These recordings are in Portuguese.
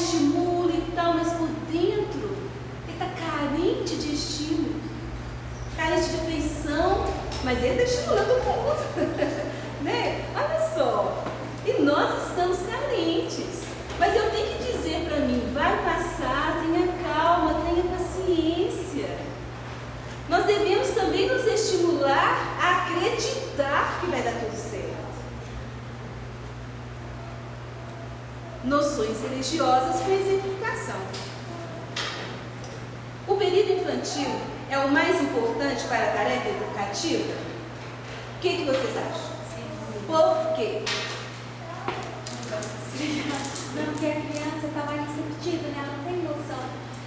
estimula e tal, mas por dentro ele está carente de estímulo, carente de afeição, mas ele está estimulando o mundo. Né? Olha só, e nós estamos carentes, mas eu tenho que dizer para mim, vai passar, tenha calma, tenha paciência. Nós devemos também nos estimular a acreditar que vai dar tudo certo. Noções religiosas com exemplificação. O período infantil é o mais importante para a tarefa educativa? O que vocês acham? Por quê? Não, porque a criança está mais receptiva, né? Ela não tem noção.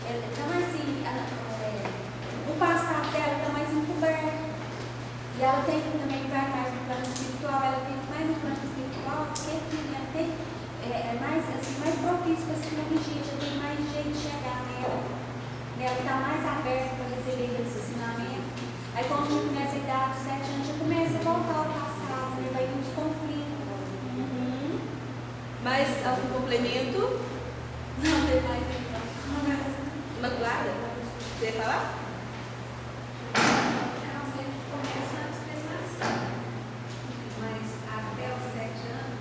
Ela está mais assim, o passado dela está mais encoberto. E ela tem que também vai mais no plano espiritual, ela tem mais no plano espiritual, porque ela tem mais, assim, mais propício para se corrigir, já tem mais jeito de chegar nela. Ela está mais aberta para receber esse ensinamento. Aí quando já começa a idade de 7 anos, já começa a voltar ao passado, né? Vai ter uns conflitos. Mas algum complemento? Não, tem mais então. Imaculada? Você ia falar? Não, ele começa antes de nascer, mas até os 7 anos.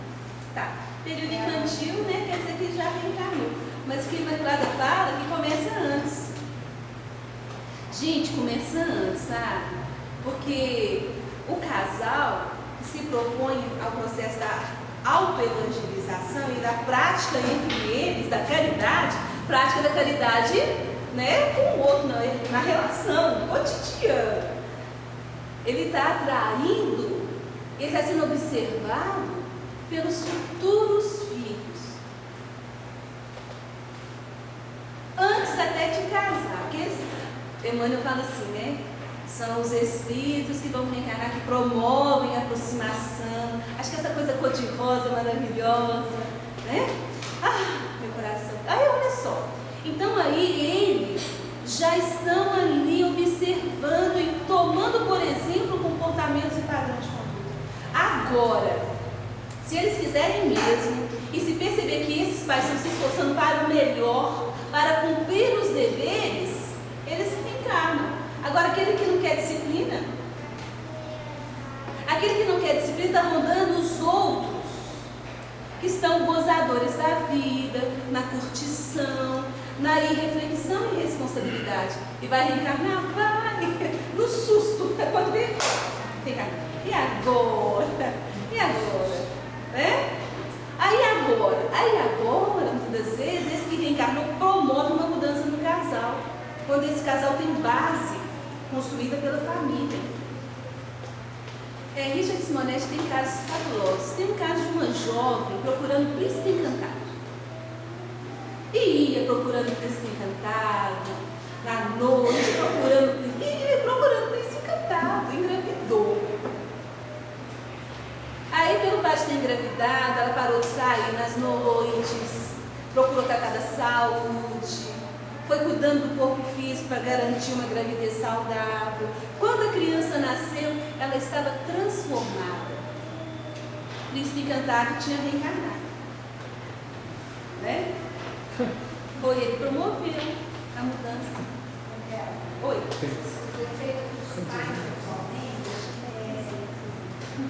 Tá. Período infantil, né? Quer dizer que já reencarnou. Mas o que a Imaculada fala é que começa antes. Gente, começa antes, sabe? Porque o casal que se propõe ao processo da autoevangelização e da prática entre eles, da caridade, prática da caridade, né, com o outro, na relação cotidiana. Ele está atraindo, ele está sendo observado pelos futuros filhos. Antes até de casar, porque Emmanuel fala assim, né? São os espíritos que vão reencarnar, que promovem a aproximação. Acho que essa coisa cor-de-rosa maravilhosa, né? Ah, meu coração. Aí, olha só. Então, aí, eles já estão ali observando e tomando, por exemplo, comportamentos e padrões de conduta. Agora, se eles quiserem mesmo e se perceber que esses pais estão se esforçando para o melhor, para cumprir os deveres, eles se reencarnam. Agora, aquele que não quer disciplina, aquele que não quer disciplina está rondando os outros, que estão gozadores da vida, na curtição, na irreflexão e responsabilidade. E vai reencarnar? Vai! No susto, pode ver? Reencarnar. E agora? E agora? Né? Aí agora, muitas das vezes, esse que reencarnou promove uma mudança no casal. Quando esse casal tem base construída pela família. Richard Simonetti tem casos fabulosos. Tem um caso de uma jovem procurando o príncipe encantado. E ia procurando o príncipe encantado, na noite, procurando o príncipe encantado, engravidou. Aí, pelo fato de ter engravidado, ela parou de sair nas noites, procurou tratar da saúde, foi cuidando do corpo físico para garantir uma gravidez saudável. Quando a criança nasceu, ela estava transformada. O príncipe encantado tinha reencarnado. Né? Foi ele que promoveu a mudança. Oi? O defeito dos pais, principalmente,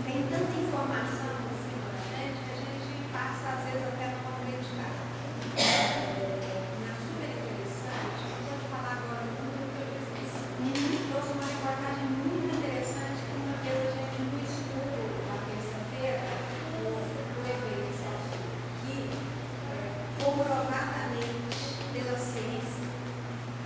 tem tanta informação em cima da gente que a gente passa, às vezes, até não acreditar. Na super interessante, eu vou te falar agora um que eu esqueci. Trouxe uma reportagem muito interessante que uma vez a gente no estudo, na terça-feira, do efeito Celso, que comprovadamente pela ciência,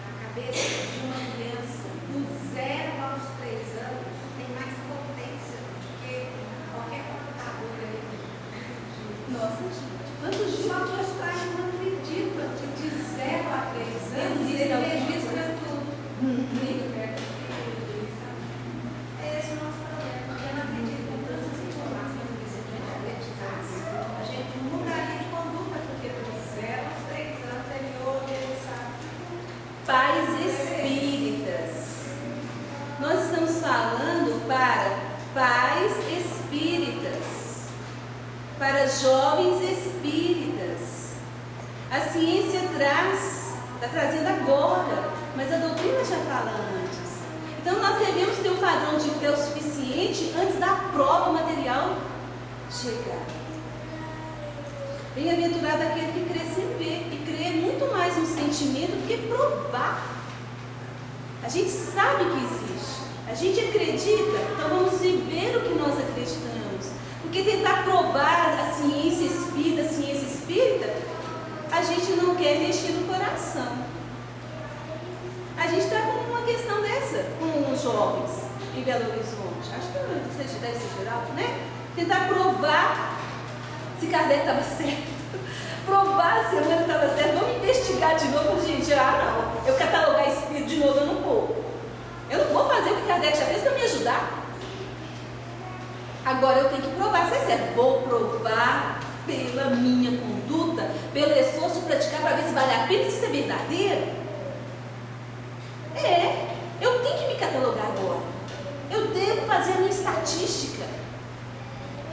a cabeça de uma criança do 0 aos 3 anos tem mais potência do que qualquer computador aí. Nossa, gente, quantos dias? Só que os pais não acreditam que de 0 a 3 anos Existe ele alguma registra coisa? tudo. Liga perto do filho, sabe? É esse o nosso problema, porque não acredita em todas as informações que se a gente acreditasse, a gente mudaria de conduta, porque do 0 aos 3 anos ele ouve, ele sabe. Pais espíritas. Nós estamos falando para pais espíritas, para jovens espíritas. A ciência está trazendo agora, mas a doutrina já fala antes. Então nós devemos ter um padrão de fé o suficiente antes da prova material chegar. Bem-aventurado aquele que crê sem ver, e crê muito mais no sentimento do que provar. A gente sabe que existe, a gente acredita, então vamos viver o que nós acreditamos. Porque tentar provar a ciência espírita, a gente não quer mexer no coração. A gente está com uma questão dessa com os jovens em Belo Horizonte. Acho que deve ser geral, né? Tentar provar se Kardec estava certo. Provar se Emmanuel estava certo. Vamos investigar de novo. Gente, não. Eu catalogar espírito de novo, eu não vou. Eu não vou fazer o que Kardec já fez para me ajudar. Agora eu tenho que provar se é certo. Vou provar pela minha conduta, pelo esforço de praticar para ver se vale a pena e se isso é verdadeiro. Eu tenho que me catalogar agora. Eu devo fazer a minha estatística.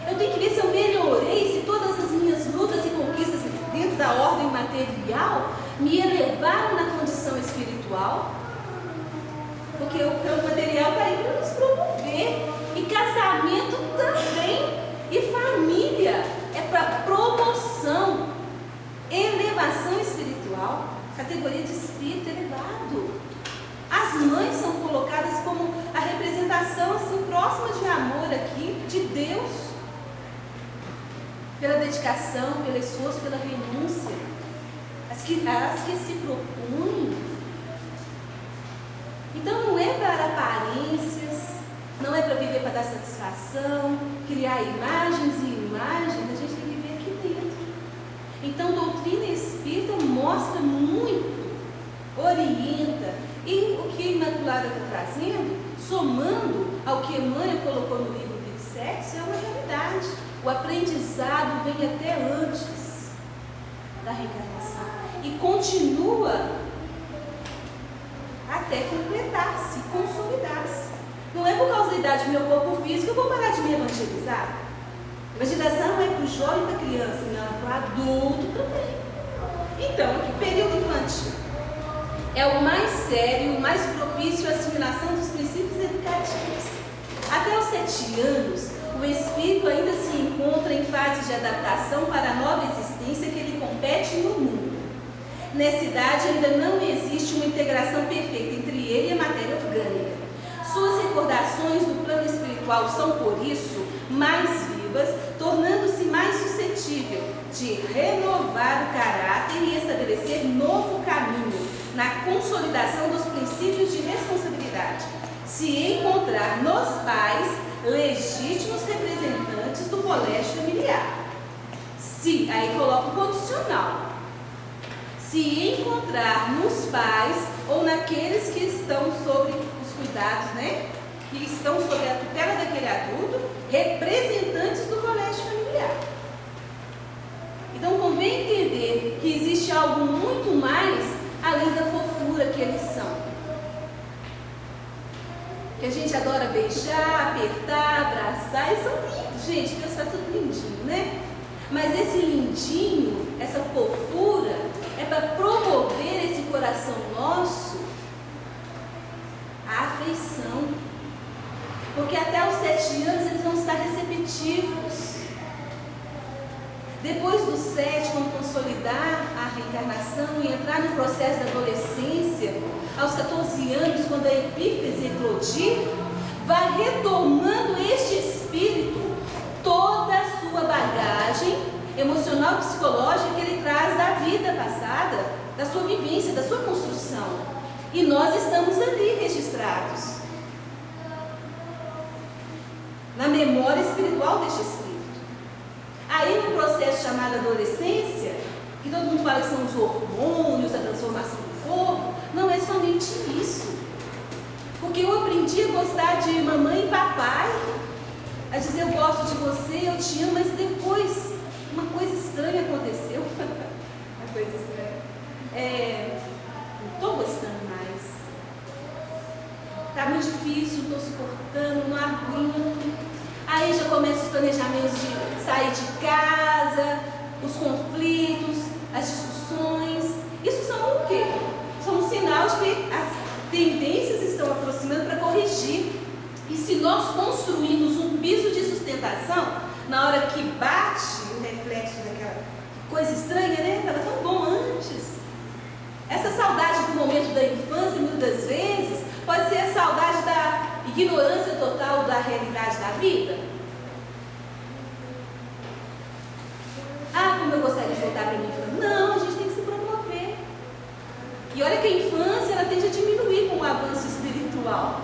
Eu tenho que ver se eu melhorei, se todas as minhas lutas e conquistas dentro da ordem material me elevaram na condição espiritual. Porque o campo material está aí para nos promover. E casamento também. E família é para promoção, elevação espiritual, categoria de espírito elevado. As mães são colocadas como a representação assim, próxima de amor aqui, de Deus. Pela dedicação, pelo esforço, pela renúncia. As que se propõem. Então não é para aparências, não é para viver para dar satisfação, criar imagens e imagens, a gente tem que ver aqui dentro. Então doutrina espírita mostra muito, orienta, e o que a Imaculada está trazendo, somando ao que Emmanuel colocou no livro Vida e Sexo, é uma realidade. O aprendizado vem até antes da reencarnação e continua até completar-se, consolidar-se. Não é por causa da idade do meu corpo físico que eu vou parar de me evangelizar. Evangelização não é para o jovem e para a criança, não, é para o adulto também. Então, aqui, período infantil é o mais sério, o mais propício à assimilação dos princípios educativos. Até os 7 anos, o espírito ainda se encontra em fase de adaptação para a nova existência que lhe compete no mundo. Nessa idade ainda não existe uma integração perfeita entre ele e a matéria orgânica. Suas recordações do plano espiritual são, por isso, mais vivas, tornando-se mais suscetível de renovar o caráter e estabelecer novo caminho na consolidação dos princípios de responsabilidade, se encontrar nos pais legítimos representantes do colégio familiar. Se, aí coloca o condicional, se encontrar nos pais ou naqueles que estão sobre os cuidados, né? Que estão sob a tutela daquele adulto, representantes do colégio familiar. Então convém entender que existe algo muito mais além da fofura que eles são. Que a gente adora beijar, apertar, abraçar, eles são lindos, gente, Deus faz tudo lindinho, né? Mas esse lindinho, essa fofura, é para promover esse coração nosso a afeição. Porque até os 7 anos eles vão estar receptivos. Depois dos 7, quando consolidar a reencarnação e entrar no processo da adolescência, aos 14 anos, quando a epífise eclodir, vai retomando este espírito toda a sua bagagem emocional e psicológica que ele traz da vida passada, da sua vivência, da sua construção. E nós estamos ali registrados na memória espiritual deste espírito. Aí no processo chamado adolescência, que todo mundo fala que são os hormônios, a transformação do corpo, não é somente isso. Porque eu aprendi a gostar de mamãe e papai, a dizer eu gosto de você, eu te amo, mas depois uma coisa estranha aconteceu. Uma coisa estranha. Não estou gostando mais. Está muito difícil, não estou suportando, não aguento. Aí já começam os planejamentos de sair de casa, os conflitos, as discussões. emoções. Isso são o quê? São um sinal de que as tendências estão aproximando para corrigir. E se nós construímos um piso de sustentação, na hora que bate o reflexo daquela coisa estranha, né? Estava tão bom antes. Essa saudade do momento da infância, muitas vezes, pode ser a saudade da ignorância total da realidade da vida. Ah, como eu gostaria de voltar para a minha infância. Não, a gente tem que se promover. E olha que a infância, ela tende a diminuir com o avanço espiritual.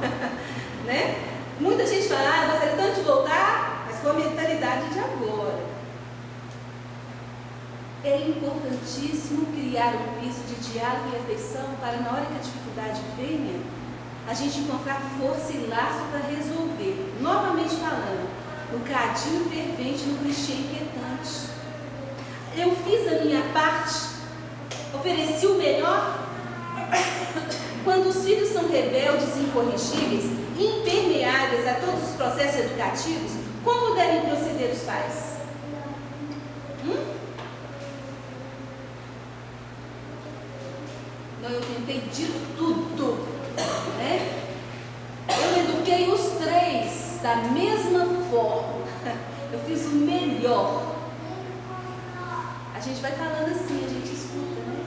Né? Muita gente fala, ah, eu gostaria tanto de voltar, mas com a mentalidade de agora. É importantíssimo criar um piso de diálogo e afeição para, na hora que a dificuldade venha, a gente encontrar força e laço para resolver. Novamente falando, no cadinho fervente, no clichê inquietante. Eu fiz a minha parte, ofereci o melhor. Quando os filhos são rebeldes e incorrigíveis, impermeáveis a todos os processos educativos, como devem proceder os pais? Não, eu tentei de tudo, né? Eu eduquei os três da mesma forma. Eu fiz o melhor. A gente vai falando assim, a gente escuta, né?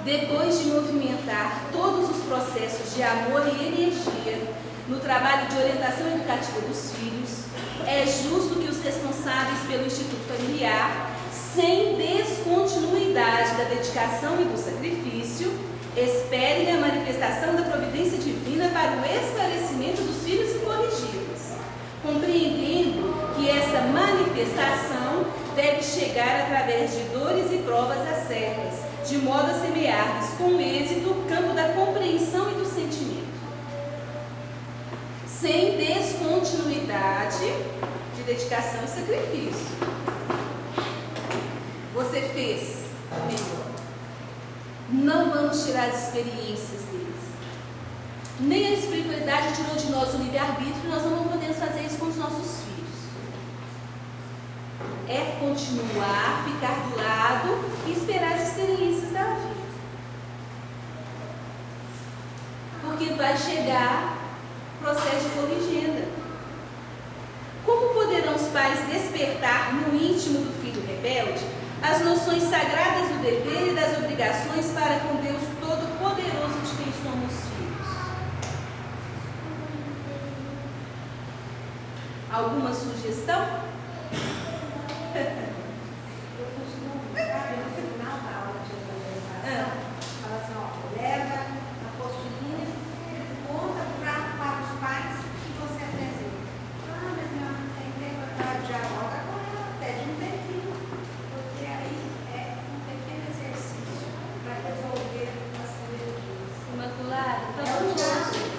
Depois de movimentar todos os processos de amor e energia no trabalho de orientação educativa dos filhos, é justo que os responsáveis pelo Instituto Familiar, sem descontinuidade da dedicação e do sacrifício, esperem a manifestação da providência divina para o esclarecimento dos filhos incorrigíveis, compreendendo que essa manifestação deve chegar através de dores e provas acerbas, de modo a semear-lhes com êxito o campo da compreensão e do sentimento. Sem descontinuidade de dedicação e sacrifício. Você fez melhor. Não vamos tirar as experiências deles. Nem a espiritualidade tirou de nós o livre-arbítrio, nós não podemos fazer isso com os nossos filhos. É continuar, ficar do lado e esperar as experiências da vida. Porque vai chegar o processo de corrigenda. Como poderão os pais despertar no íntimo do filho rebelde as noções sagradas do dever e das obrigações para com Deus Todo-Poderoso de quem somos filhos? Alguma sugestão? Eu costumo, sabe, no final da aula de evangelização, fala assim, ó, leva a apostilinha, conta para os pais que você apresenta. Ah, mas minha mãe tem tempo para dialogar com ela, até de um tempinho, porque aí é um pequeno exercício para resolver as rebeldias. Imaculada, É um então, jeito.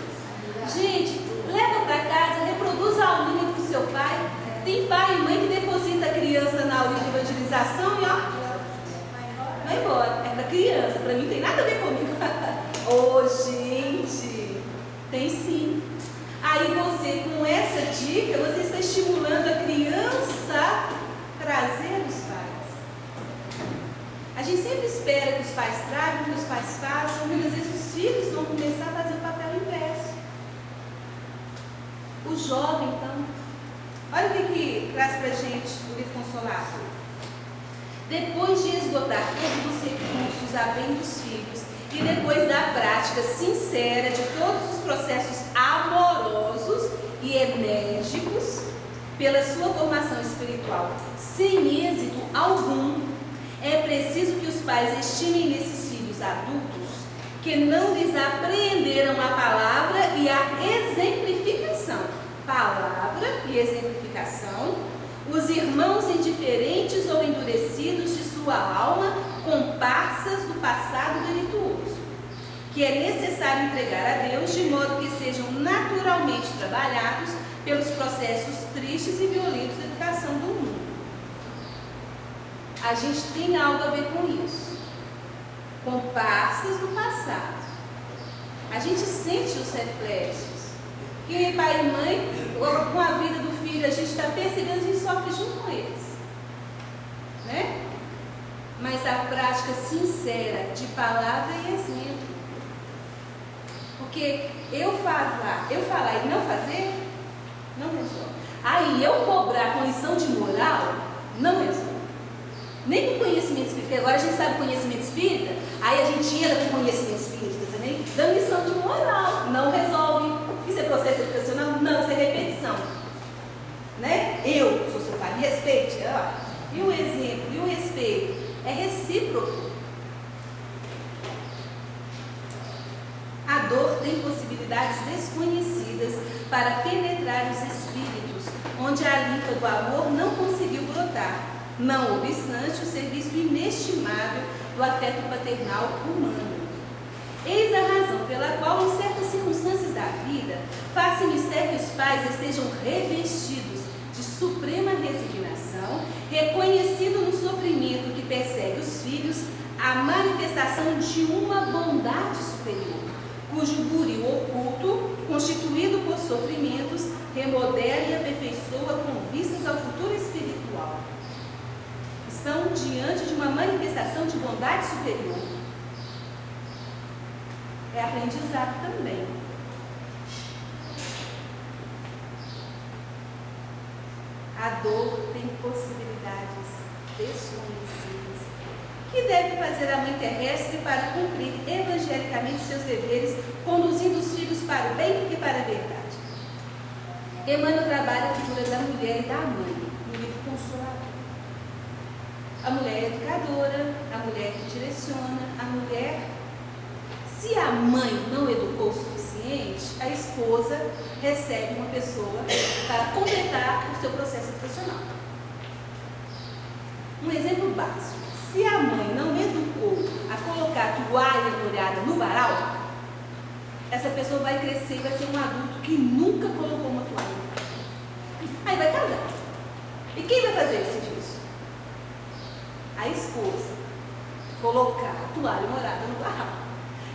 gente, leva para casa, reproduz a aulinha com o seu pai. Tem pai e mãe que deposita a criança na aula de evangelização e ó, vai embora. É para criança, para mim não tem nada a ver comigo. Oh, gente, tem sim. Aí você, com essa dica, você está estimulando a criança a trazer os pais. A gente sempre espera que os pais tragam, que os pais façam, muitas vezes os filhos vão começar a fazer o papel inverso. O jovem, então, olha o que traz para a gente o livro Consolado. Depois de esgotar todos os recursos a bem dos filhos e depois da prática sincera de todos os processos amorosos e enérgicos pela sua formação espiritual, sem êxito algum, é preciso que os pais estimem nesses filhos adultos que não lhes apreenderam a palavra e a exemplificação. Palavra e exemplificação, os irmãos indiferentes ou endurecidos de sua alma, comparsas do passado delituoso, que é necessário entregar a Deus de modo que sejam naturalmente trabalhados pelos processos tristes e violentos da educação do mundo. A gente tem algo a ver com isso. Comparsas do passado. A gente sente os reflexos. Que pai e mãe, com a vida do filho, a gente está percebendo, a gente sofre junto com eles. Né? mas a prática sincera de palavra e exemplo. Porque eu falar e não fazer, não resolve. Aí eu cobrar com lição de moral, não resolve. Nem com conhecimento espírita, porque agora a gente sabe conhecimento espírita, aí a gente entra com conhecimento espírita também, dando lição de moral, não resolve. Isso é processo educacional? Não, isso é repetição. Né? Eu sou seu pai, me respeite. E o exemplo, e o respeito? É recíproco. A dor tem possibilidades desconhecidas para penetrar os espíritos, onde a linfa do amor não conseguiu brotar, não obstante o serviço inestimável do afeto paternal humano. Eis a razão pela qual, em certas circunstâncias da vida, faz-se mister que os pais estejam revestidos de suprema resignação, reconhecido no sofrimento que persegue os filhos a manifestação de uma bondade superior, cujo burio oculto, constituído por sofrimentos, remodela e aperfeiçoa com vistas ao futuro espiritual. Estão diante de uma manifestação de bondade superior. É aprendizado também. A dor tem possibilidades desconhecidas que deve fazer a mãe terrestre para cumprir evangelicamente seus deveres, conduzindo os filhos para o bem e para a verdade. Emmanuel trabalha a figura da mulher e da mãe no livro Consolador. A mulher é educadora, a mulher que direciona, a mulher. Se a mãe não educou o suficiente, a esposa recebe uma pessoa para completar o seu processo educacional. Um exemplo básico. Se a mãe não educou a colocar a toalha molhada no varal, essa pessoa vai crescer e vai ser um adulto que nunca colocou uma toalha. Aí vai casar. E quem vai fazer esse serviço? A esposa. Colocar a toalha molhada no varal.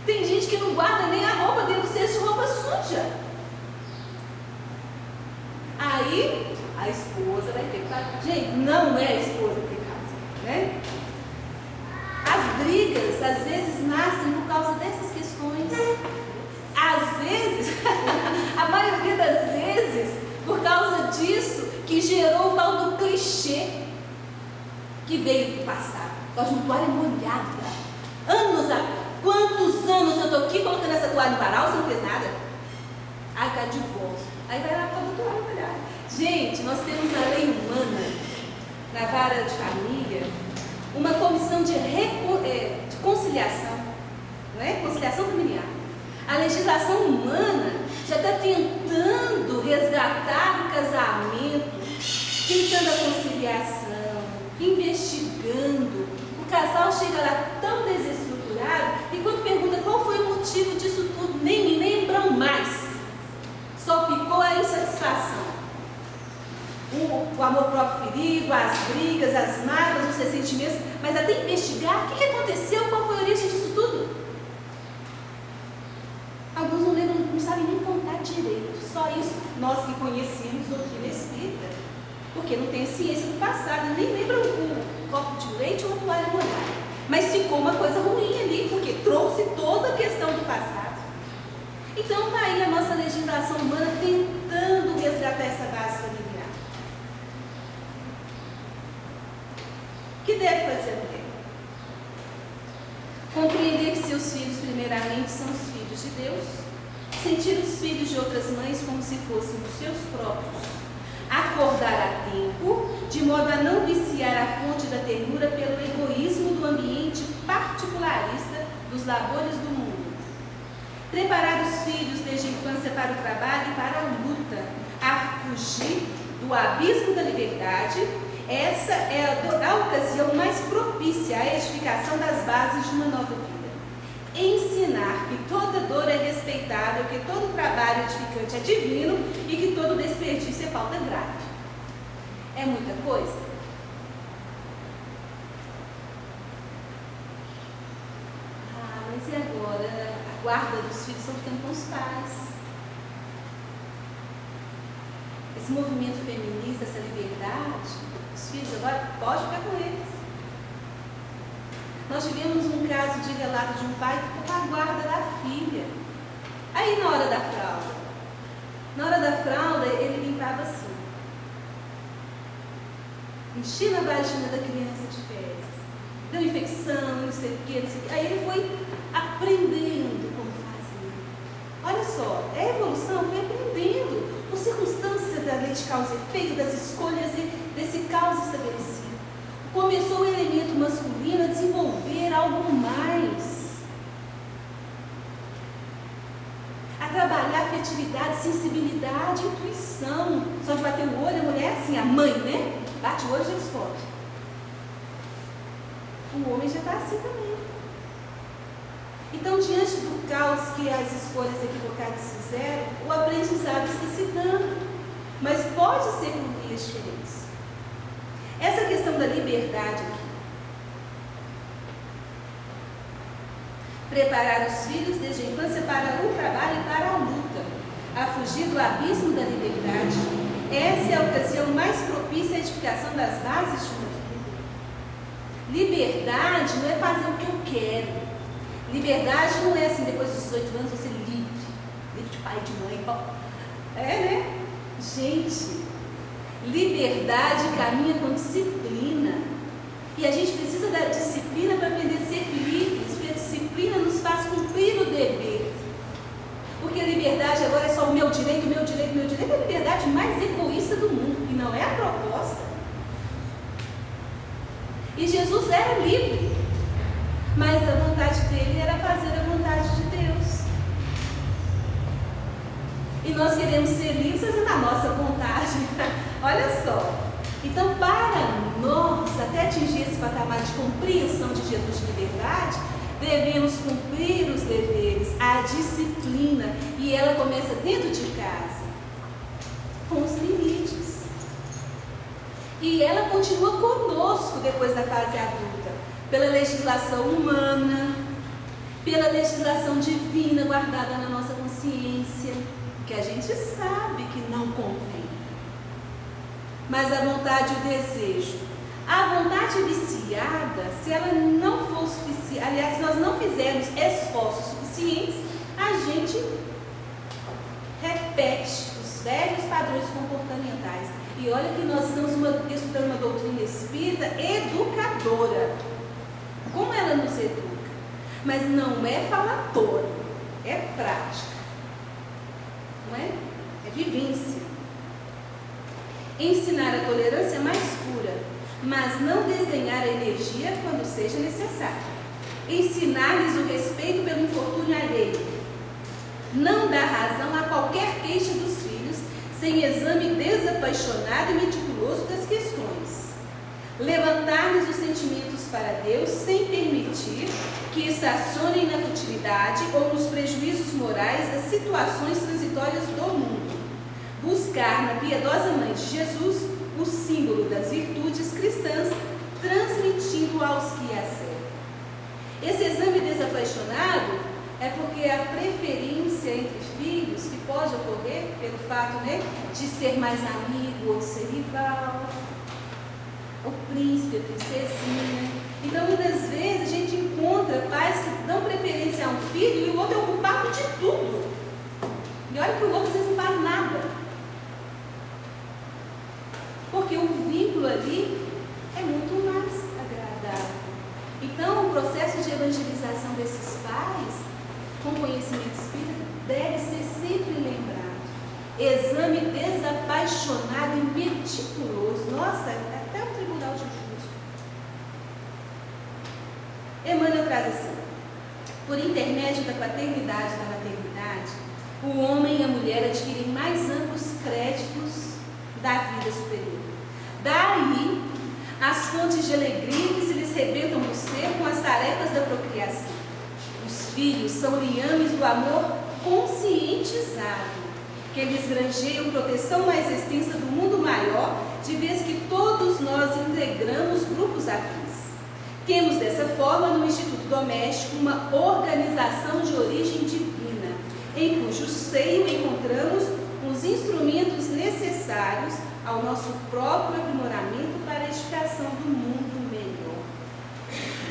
Tem gente que não guarda nem a roupa dentro do cesto de roupa suja. Aí a esposa vai ter que fazer. Gente, não é a esposa que casa, né? As brigas, às vezes, nascem por causa dessas questões. Às vezes, a maioria das vezes, por causa disso, que gerou o tal do clichê que veio do passado. Gosto de uma toalha molhada. Anos atrás. Quantos anos eu estou aqui colocando essa toalha no varal, você não fez nada? Ai, tá divórcio. Aí vai lá com a toalha molhada. Gente, nós temos na lei humana, na vara de família, uma comissão de conciliação, não é? Conciliação familiar. A legislação humana já está tentando resgatar o casamento, tentando a conciliação, investigando. O casal chega lá tão desestruturado e quando pergunta qual foi o motivo disso tudo, nem lembram mais. Só ficou a insatisfação. O amor próprio ferido, as brigas, as mágoas, os ressentimentos, mas até investigar o que aconteceu, qual foi a origem disso tudo. Alguns não lembram, não sabem nem contar direito. Só isso, nós que conhecemos doutrina espírita, porque não tem a ciência do passado, nem lembram um copo de leite ou uma toalha molhada. Mas ficou uma coisa ruim ali, porque trouxe toda a questão do passado. Então está aí a nossa legislação humana tentando resgatar essa base familiar. O que deve fazer a mulher? Compreender que seus filhos, primeiramente, são os filhos de Deus, sentir os filhos de outras mães como se fossem os seus próprios, acordar a tempo, de modo a não viciar a fonte da ternura pelo egoísmo do ambiente particularista dos labores do mundo, preparar os filhos desde a infância para o trabalho e para a luta, a fugir do abismo da liberdade. Essa é a ocasião mais propícia à edificação das bases de uma nova vida. Ensinar que toda dor é respeitável, que todo trabalho edificante é divino e que todo desperdício é falta grave. É muita coisa? Mas e agora? A guarda dos filhos estão ficando com os pais. Esse movimento feminista, essa liberdade, os filhos agora podem ficar com eles. Nós tivemos um caso de relato de um pai que ficou com a guarda da filha. Aí na hora da fralda, ele limpava assim, enchendo a vagina da criança de fezes, deu infecção, não sei o que, não sei o que. Aí ele foi aprendendo como fazer. Olha só, a evolução foi aprendendo por circunstância da lei de causa e efeito, das escolhas desse caos estabelecido. Começou o elemento masculino a desenvolver algo mais, a trabalhar afetividade, sensibilidade, intuição. Só de bater o olho, a mulher é assim, a mãe, né? Bate o olho e já descobre. O homem já está assim também. Então, diante do caos que as escolhas equivocadas fizeram, o aprendizado está se dando, mas pode ser por vias diferentes. Essa questão da liberdade aqui, preparar os filhos desde a infância para o trabalho e para a luta, a fugir do abismo da liberdade. Essa é a ocasião mais propícia à edificação das bases de uma vida. Liberdade não é fazer o que eu quero. Liberdade não é assim, depois dos 18 anos você livre de pai e de mãe. É, né? Gente, liberdade caminha com disciplina. E a gente precisa da disciplina para aprender a ser livres, porque a disciplina nos faz cumprir o dever. Porque a liberdade agora é só o meu direito, meu direito, meu direito. É a liberdade mais egoísta do mundo, e não é a proposta. E Jesus era livre, mas a vontade dele era fazer a vontade de Deus. E nós queremos ser livres fazendo a nossa vontade. Olha só. Então, para nós, até atingir esse patamar de compreensão de Jesus de liberdade, devemos cumprir os deveres, a disciplina. E ela começa dentro de casa, com os limites. E ela continua conosco depois da fase adulta, pela legislação humana, pela legislação divina guardada na nossa consciência, que a gente sabe que não convém. Mas a vontade e o desejo, a vontade viciada, se ela não for suficiente, aliás, se nós não fizermos esforços suficientes, a gente repete os velhos padrões comportamentais. E olha que nós estamos estudando uma doutrina espírita educadora. Como ela nos educa? Mas não é falatório, é prática. Não é? É vivência. Ensinar a tolerância mais pura, mas não desdenhar a energia quando seja necessário. Ensinar-lhes o respeito pelo infortúnio alheio. Não dar razão a qualquer queixa dos filhos, sem exame desapaixonado e meticuloso das questões. Levantar-lhes os sentimentos para Deus, sem permitir que estacionem na futilidade ou nos prejuízos morais das situações transitórias do mundo. Buscar na piedosa Mãe de Jesus o símbolo das virtudes cristãs, transmitindo aos que a servem. Esse exame desapaixonado é porque a preferência entre filhos, que pode ocorrer pelo fato, né, de ser mais amigo ou de ser rival, o príncipe, a princesinha. Então, muitas vezes, a gente encontra pais que dão preferência a um filho e o outro é o culpado de tudo. E olha que o outro às vezes não faz nada. Porque o vínculo ali é muito mais agradável. Então, o processo de evangelização desses pais, com conhecimento espírita, deve ser sempre lembrado. Exame desapaixonado e meticuloso. Nossa, até o Tribunal de Justiça. Emmanuel traz assim: por intermédio da paternidade e da maternidade, o homem e a mulher adquirem mais amplos créditos da vida superior. Daí, as fontes de alegria que se lhes rebentam no ser com as tarefas da procriação. Os filhos são liames do amor conscientizado, que lhes granjeiam proteção mais extensa do mundo maior, de vez que todos nós integramos grupos afins. Temos dessa forma no Instituto Doméstico uma organização de origem divina, em cujo seio encontramos os instrumentos necessários ao nosso próprio aprimoramento para a edificação do mundo melhor.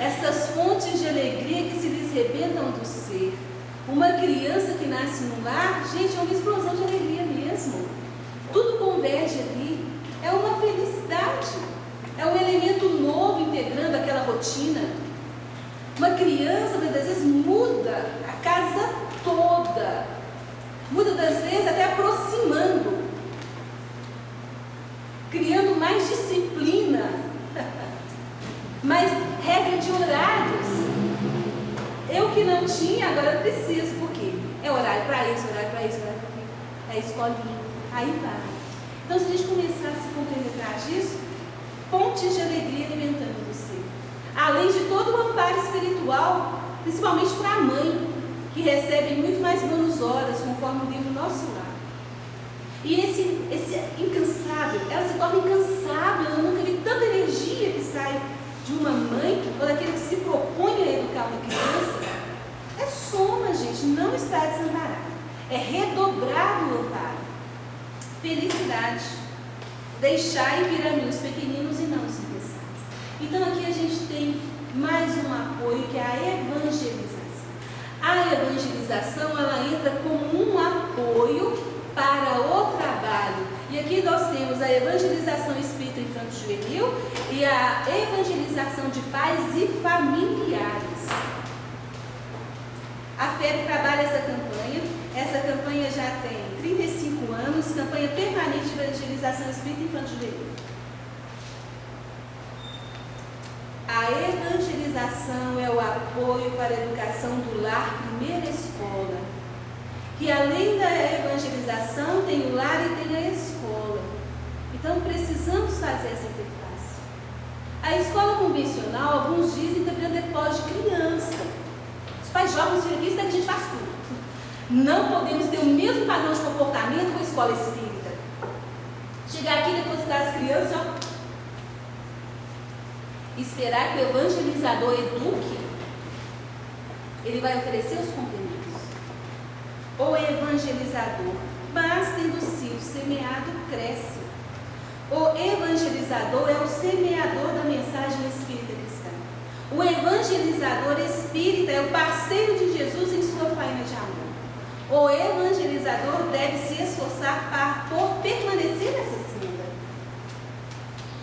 essas fontes de alegria que se lhes rebentam do ser. Uma criança que nasce no lar, gente, é uma explosão de alegria mesmo. Tudo converge ali, é uma felicidade, é um elemento novo integrando aquela rotina. Uma criança, muitas vezes, muda a casa toda, muda das vezes até aproximando, criando mais disciplina, mais regra de horários. Eu que não tinha, agora preciso, porque é horário para isso, horário para isso, horário para aquilo, é escolinha, aí vai. Então, se a gente começar a se compenetrar disso, fontes de alegria alimentando você. Além de todo o amparo espiritual, principalmente para a mãe, que recebe muito mais bônus horas, conforme o livro Nosso Lar. E esse incansável, ela se torna incansável. Eu nunca vi tanta energia que sai de uma mãe ou daquele que se propõe a educar uma criança. É soma, gente, não está desamparado. É redobrado o amparo. Felicidade. Deixai vir a mim os pequeninos e não os interessados. Então aqui a gente tem mais um apoio, que é a evangelização. A evangelização, ela entra como um apoio para o trabalho. E aqui nós temos a evangelização espírita infanto-juvenil e a evangelização de pais e familiares. A FEB trabalha essa campanha. Essa campanha já tem 35 anos, campanha permanente de evangelização espírita infanto-juvenil. A evangelização é o apoio para a educação do lar, primeira escola. Que além da evangelização tem o lar e tem a escola. Então precisamos fazer essa interface. A escola convencional, alguns dizem que é um depósito de criança. Os pais jogam os filhos aqui, isso daqui a gente faz tudo. Não podemos ter o mesmo padrão de comportamento com a escola espírita. Chegar aqui e depositar as crianças, ó, esperar que o evangelizador eduque, ele vai oferecer os complementos. O evangelizador, mas tendo sido semeado, cresce. O evangelizador é o semeador da mensagem espírita cristã. O evangelizador espírita é o parceiro de Jesus em sua faina de amor. O evangelizador deve se esforçar por permanecer nessa senda.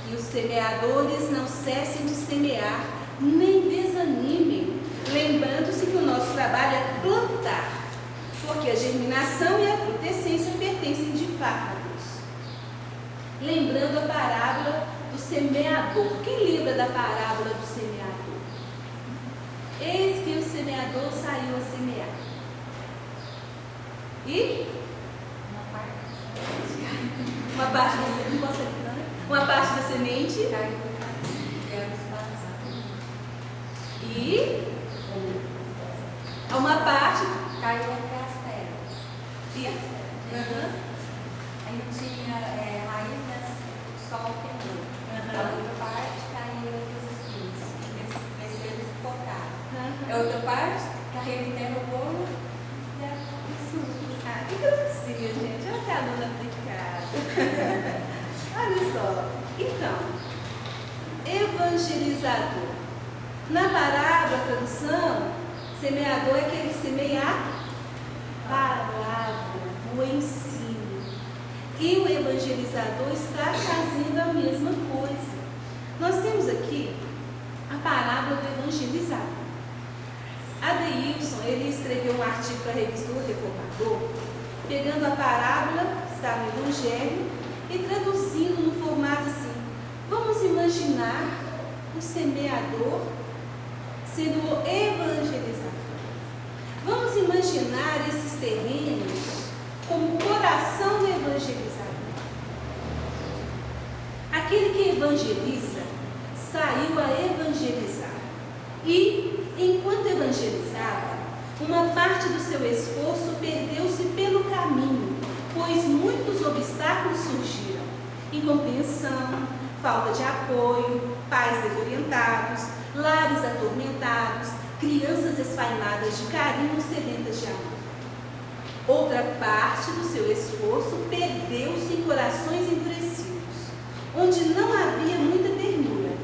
Que os semeadores não cessem de semear, nem desanimem, lembrando-se que o nosso trabalho é plantar, porque a germinação e a frutescência pertencem de fato a Deus. Lembrando a parábola do semeador. Quem lembra da parábola do semeador? Eis que o semeador saiu a semear. E uma parte da semente, não posso acreditar, né? Uma parte da semente e uma parte Caiu entre as pedras. Aí tinha raiz, né? O sol queimou. A outra parte caiu entre os espinhos. Desceram e focaram. A outra parte caiu em terra boa e a surda. Ah, que gracinha, gente. Olha que aluna aplicada. Olha só. Então, evangelizador. Na parábola, a tradução, semeador é aquele que semeia a palavra, o ensino. E o evangelizador está fazendo a mesma coisa. Nós temos aqui a parábola do evangelizador. Adeilson, ele escreveu um artigo para a revista O Reformador, pegando a parábola, está no Evangelho, e traduzindo no formato assim: vamos imaginar o semeador sendo o evangelizador. Vamos imaginar esses terrenos como o coração do evangelizador. Aquele que evangeliza saiu a evangelizar. E, enquanto evangelizava, uma parte do seu esforço perdeu-se pelo caminho, pois muitos obstáculos surgiram: incompreensão, falta de apoio, pais desorientados, lares atormentados, crianças esfainadas de carinho, sedentas de amor. Outra parte do seu esforço perdeu-se em corações endurecidos, onde não havia muita ternura.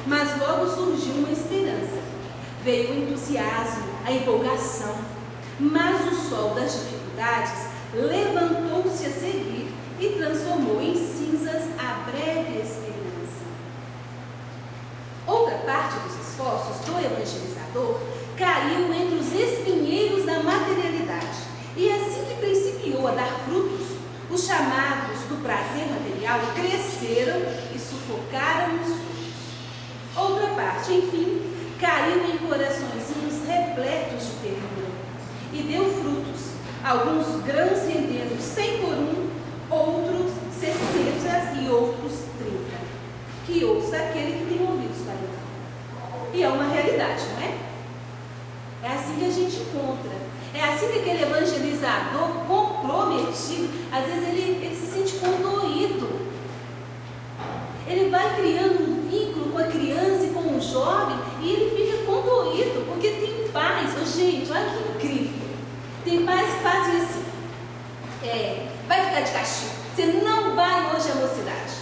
Mas logo surgiu uma esperança. Veio o entusiasmo, a empolgação. Mas o sol das dificuldades levantou-se a seguir e transformou em cinzas a breve esperança. Outra parte dos esforços do evangelizador caiu entre os espinheiros da materialidade. E assim que principiou a dar frutos, os chamados do prazer material cresceram e sufocaram os frutos. Outra parte, enfim, caiu em coraçõezinhos repletos de ternura e deu frutos, alguns grãos rendendo 100 por um, outros 60 e outros 30. Que ouça aquele que tem ouvidos para ouvir. E é uma realidade, não é? É assim que a gente encontra. É assim que aquele evangelizador comprometido, às vezes ele se sente condoído. Ele vai criando um vínculo com a criança e com o jovem e ele fica condoído, porque tem pais. Oh, gente, olha que incrível. Tem pais que fazem assim. Vai ficar de castigo. Você não vai hoje à mocidade.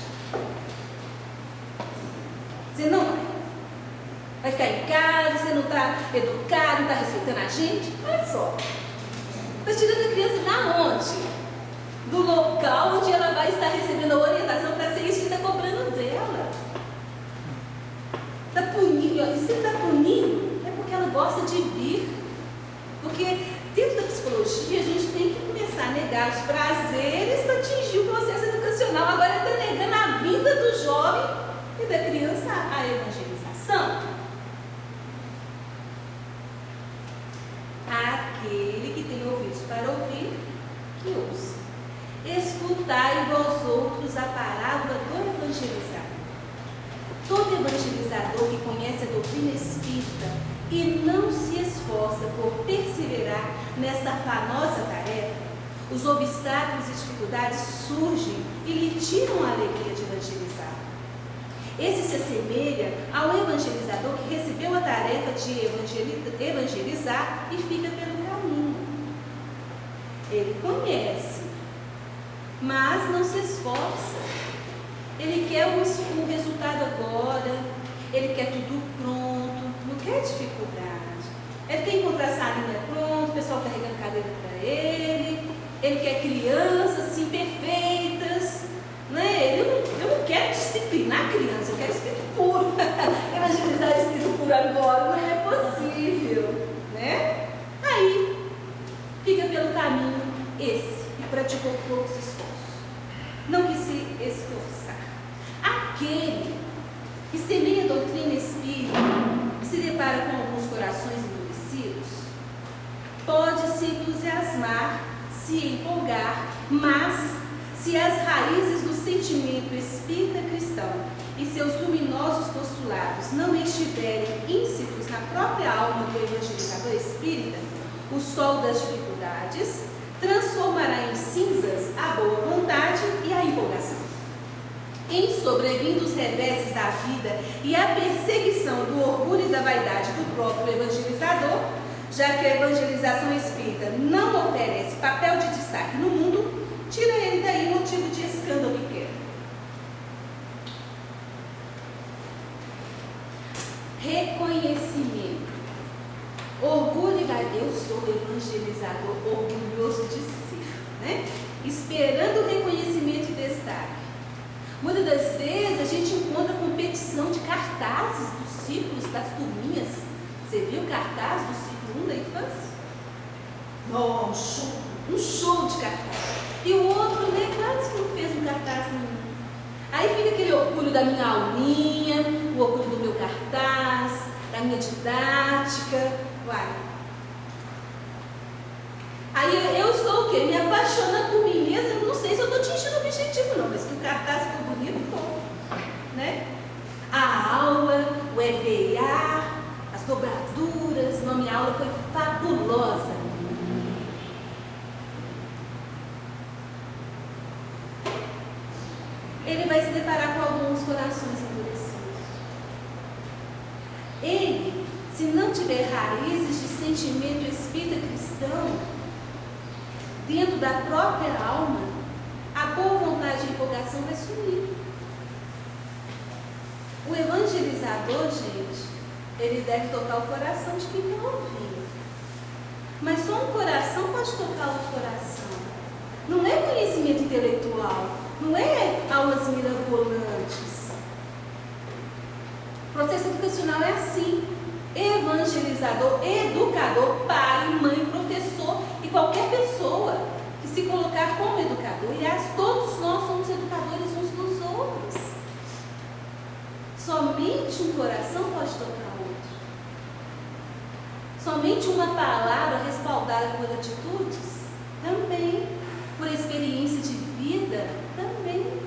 Você não vai. Vai ficar em casa, você não está educado, não está respeitando a gente. Olha só. Está tirando a criança da onde? Do local onde ela vai estar recebendo a orientação para ser isso que está cobrando dela. Está punindo. E se está punindo, é porque ela gosta de vir. Porque dentro da psicologia a gente tem que começar a negar os prazeres para atingir o processo educacional. Agora está negando a vinda do jovem e da criança à evangelização. Aquele que tem ouvidos para ouvir, que ouça. Escutai vós outros a parábola do evangelizador. Todo evangelizador que conhece a doutrina espírita e não se esforça por perseverar nessa afanosa tarefa, os obstáculos e dificuldades surgem e lhe tiram a alegria de evangelizar. Esse se assemelha ao evangelizador que recebeu a tarefa de evangelizar e fica pelo caminho. Ele conhece, mas não se esforça. Ele quer o resultado agora, ele quer tudo pronto, não quer dificuldade. Ele quer encontrar a salinha pronta, o pessoal carregando cadeira para ele quer crianças assim perfeitas. Né? Eu não quero disciplinar a criança, eu quero espírito puro. Evangelizar espírito puro agora não é possível. Né? Aí, fica pelo caminho esse, que praticou poucos esforços. Não quis se esforçar. Aquele que semeia a doutrina espírita e se depara com alguns corações endurecidos, pode se entusiasmar, se empolgar, mas se as raízes do sentimento espírita cristão e seus luminosos postulados não estiverem íncitos na própria alma do evangelizador espírita, o sol das dificuldades transformará em cinzas a boa vontade e a empolgação. Em sobrevindo os reveses da vida e a perseguição do orgulho e da vaidade do próprio evangelizador, já que a evangelização espírita não oferece papel de destaque no mundo, tira ele daí motivo de escândalo e queda. Reconhecimento. Orgulho e vaidade. Eu sou evangelizador orgulhoso de ser, né? Esperando reconhecimento e destaque. Muitas das vezes a gente encontra competição de cartazes dos círculos, das turminhas. Você viu o cartaz do ciclo 1 da infância? Nossa, um show de cartaz. E o outro, né, quase que não fez um cartaz nenhum. Aí fica aquele orgulho da minha aulinha, o orgulho do meu cartaz, da minha didática. Uai. Aí eu estou o quê? Me apaixonando por mim mesma. Não sei se eu estou atingindo o objetivo não, mas que o cartaz ficou bonito, ficou, né? A aula, o EVA, as dobraduras, minha aula foi fabulosa. Ele vai se deparar com alguns corações endurecidos. Ele, se não tiver raízes de sentimento espírita cristão dentro da própria alma, a boa vontade e empolgação vai sumir. O evangelizador, gente, ele deve tocar o coração de quem quer ouvir. Mas só um coração pode tocar outro coração. Não é conhecimento intelectual, não é aulas mirabolantes. O processo educacional é assim: evangelizador, educador, pai, mãe, professor e qualquer pessoa que se colocar como educador. Aliás, todos nós somos educadores uns dos outros. Somente um coração pode tocar outro. Somente uma palavra respaldada por atitudes? Também. Por experiência de vida? Também.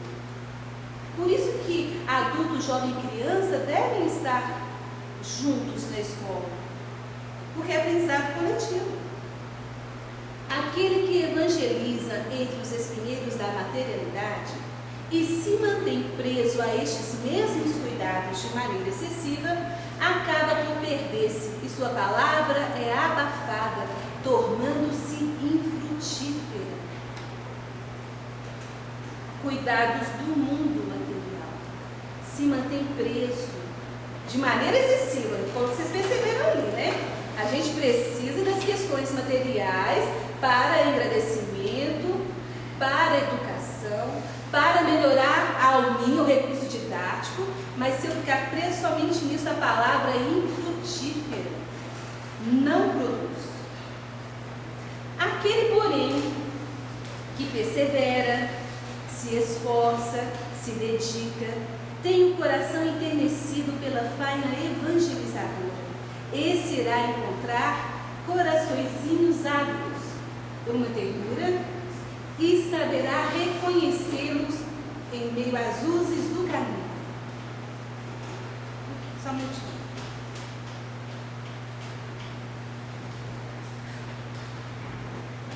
Por isso que adulto, jovem e criança devem estar juntos na escola. Porque é aprendizado coletivo. Aquele que evangeliza entre os espinheiros da materialidade e se mantém preso a estes mesmos cuidados de maneira excessiva, acaba por perder-se e sua palavra é abafada, tornando-se infrutífera. Cuidados do mundo material. Se mantém preso de maneira excessiva, como vocês perceberam ali, né? A gente precisa das questões materiais para agradecimento, para educação, para melhorar a aulinha, o recurso didático, mas se eu ficar preso somente nisso, a palavra é infrutífera, não produz. Aquele, porém, que persevera, se esforça, se dedica, tem o coração enternecido pela faina evangelizadora, esse irá encontrar coraçõezinhos ávidos, uma ternura, e saberá reconhecê-los em meio às luzes do caminho. Só um minutinho.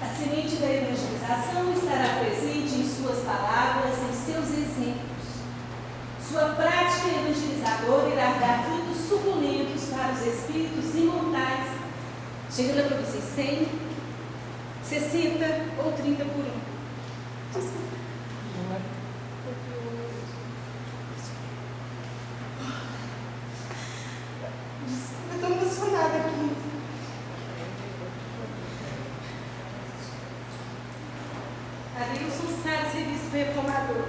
A semente da evangelização estará presente em suas palavras, em seus exemplos. Sua prática evangelizadora irá dar frutos suculentos para os espíritos imortais, chegando a produzir 100, 60 ou 30 por um. Desculpa. Eu estou emocionada aqui. Adeilson sabe serviço reformador.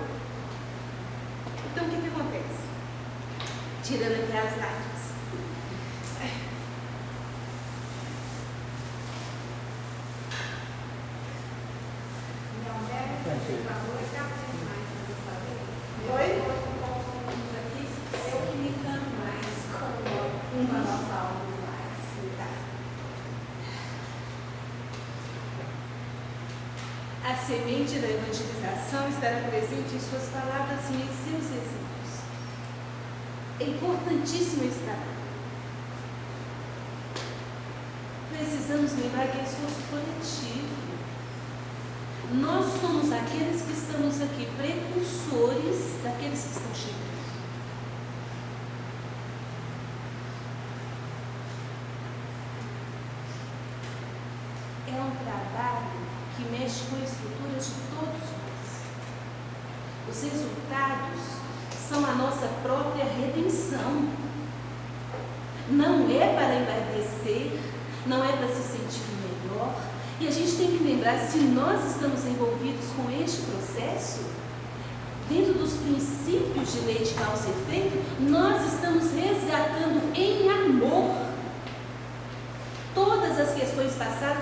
Então o que acontece? Tirando aqui as lágrimas. Oi? Eu que me encanto mais com a nossa aula mais. A semente da evangelização estará presente em suas palavras e em seus exemplos. É importantíssimo esse trabalho. Precisamos lembrar que é esforço coletivo. Nós somos aqueles que estamos aqui, precursores daqueles que estão chegando. É um trabalho que mexe com a estrutura de todos nós. Os resultados são a nossa própria redenção. Não é para emagrecer, não é para se sentir melhor. E a gente tem que lembrar, se nós estamos envolvidos com este processo, dentro dos princípios de lei de causa e efeito, nós estamos resgatando em amor todas as questões passadas